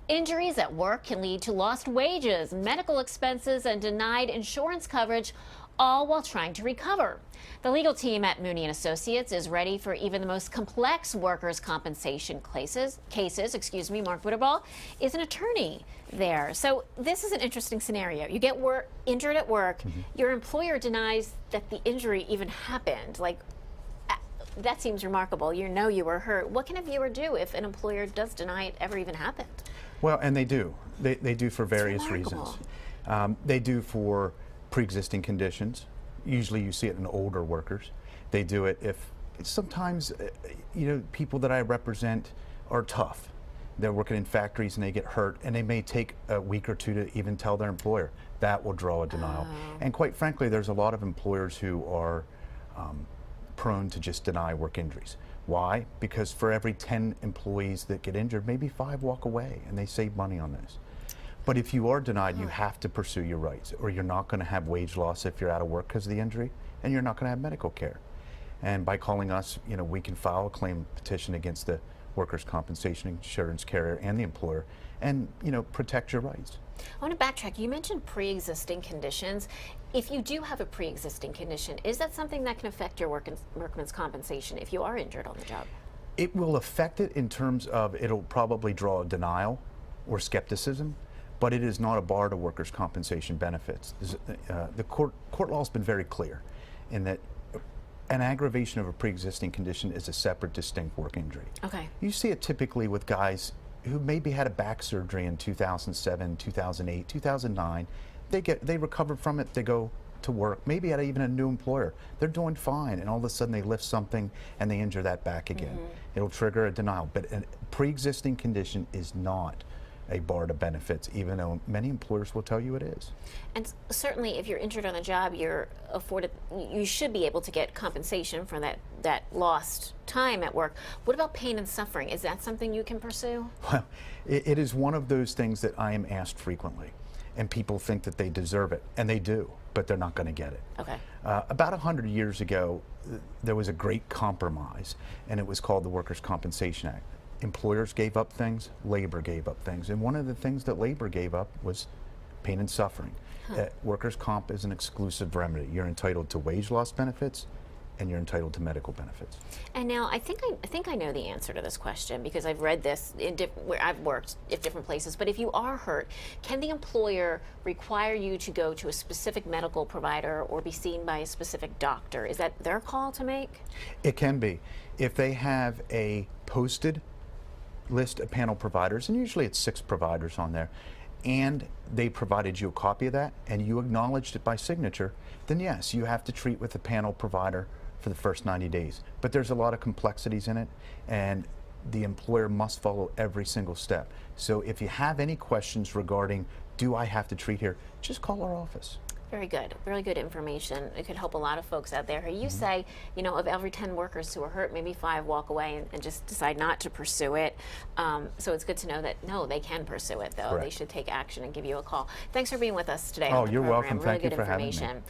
Injuries at work can lead to lost wages, medical expenses, and denied insurance coverage, all while trying to recover. The legal team at Mooney and Associates is ready for even the most complex workers' compensation cases. Mark Witterball is an attorney there. So this is an interesting scenario. You get injured at work. Your employer denies that the injury even happened. That seems remarkable. You know you were hurt. What can a viewer do if an employer does deny it ever even happened? Well, and they do. They do for various reasons. They do for pre-existing conditions. Usually you see it in older workers. They do it if sometimes, people that I represent are tough. They're working in factories and they get hurt, and they may take a week or two to even tell their employer. That will draw a denial. And quite frankly, there's a lot of employers who are prone to just deny work injuries. Why? Because for every 10 employees that get injured, maybe 5 walk away and they save money on this. But if you are denied, you have to pursue your rights, or you're not going to have wage loss if you're out of work because of the injury, and you're not going to have medical care. And by calling us, we can file a claim petition against the workers' compensation insurance carrier and the employer, and protect your rights. I want to backtrack. You mentioned pre-existing conditions. If you do have a pre-existing condition, is that something that can affect your workman's compensation if you are injured on the job? It will affect it in terms of it'll probably draw a denial or skepticism, but it is not a bar to workers' compensation benefits. The court law has been very clear in that an aggravation of a pre-existing condition is a separate, distinct work injury. Okay. You see it typically with guys who maybe had a back surgery in 2007, 2008, 2009. They recovered from it, they go to work, maybe at even a new employer. They're doing fine, and all of a sudden they lift something and they injure that back again. It'll trigger a denial, but a pre-existing condition is not a bar to benefits, even though many employers will tell you it is. And certainly if you're injured on the job, you should be able to get compensation for that lost time at work. What about pain and suffering? Is that something you can pursue? Well, it is one of those things that I am asked frequently, and people think that they deserve it, and they do, but they're not going to get it. Okay. About 100 years ago, there was a great compromise, and it was called the Workers' Compensation Act. Employers gave up things, labor gave up things, and one of the things that labor gave up was pain and suffering. Workers' comp is an exclusive remedy. You're entitled to wage loss benefits, and you're entitled to medical benefits. And now I think I know the answer to this question, because I've read this where I've worked at different places. But if you are hurt, can the employer require you to go to a specific medical provider or be seen by a specific doctor? Is that their call to make? It can be. If they have a posted list of panel providers, and usually it's 6 providers on there, and they provided you a copy of that and you acknowledged it by signature, then yes, you have to treat with the panel provider for the first 90 days. But there's a lot of complexities in it, and the employer must follow every single step. So if you have any questions regarding, do I have to treat here, just call our office. Very good. Really good information. It could help a lot of folks out there. You say, of every 10 workers who are hurt, maybe 5 walk away and just decide not to pursue it. So it's good to know that, no, they can pursue it, though. Correct. They should take action and give you a call. Thanks for being with us today Oh, on the you're program. welcome. Really Thank you good for having me. information.